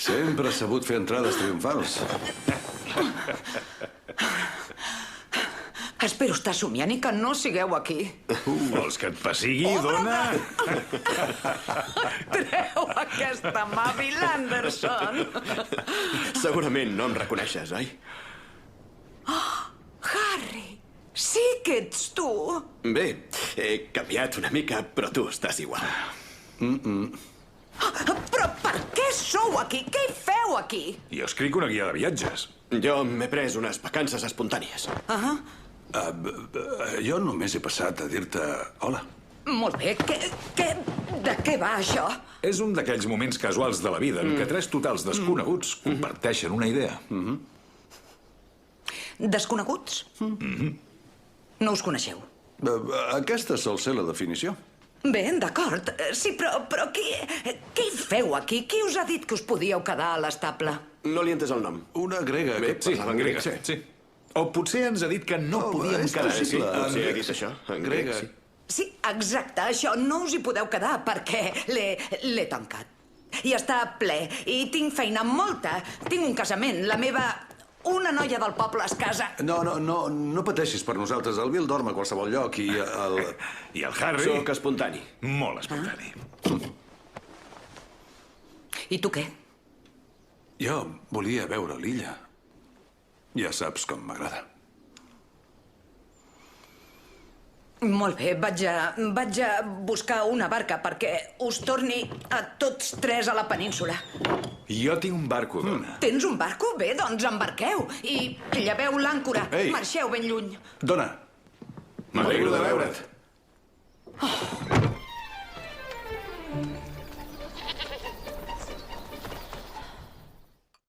Sempre has sabut fer entrades triomfals. Espero estar somiant i que no sigueu aquí. Vols que et pessigui, dona? Treu aquesta mà, Bill Anderson. Segurament no em reconeixes, oi? Harry, sí que ets tu. Bé, he canviat una mica, però tu estàs igual. Però per què sou aquí? Què hi feu aquí? Jo escric una guia de viatges. Jo m'he pres unes vacances espontànies. Jo només he passat a dir-te hola. Molt bé, de què va això? És un d'aquells moments casuals de la vida en què tres totals desconeguts comparteixen una idea. Desconeguts? No us coneixeu. Aquesta sol ser la definició. Bé, d'acord. Sí, però què hi feu aquí? Qui us ha dit que us podíeu quedar a l'estable? No li he entès el nom. Una grega Bé, que Sí, parlava en grega, grec. sí. O potser ens ha dit que no podíem és quedar. possible. Sí. Potser ha dit això, en grec, Grega. sí. Sí, exacte, això. No us hi podeu quedar perquè l'he tancat. I està ple. I tinc feina molta. Tinc un casament. La meva... Una noia del poble es casa. No pateixis per nosaltres. El Bill dorm a qualsevol lloc i el... I el Harry... Soc espontani. Molt espontani. I tu què? Jo volia veure l'illa. Ja saps com m'agrada. Molt bé, vaig a buscar una barca perquè us torni a tots tres a la península. Jo tinc un barco, dona. Tens un barco? Bé, doncs embarqueu i lleveu l'àncora. Ei. Marxeu ben lluny. Dona, m'alegro de veure't.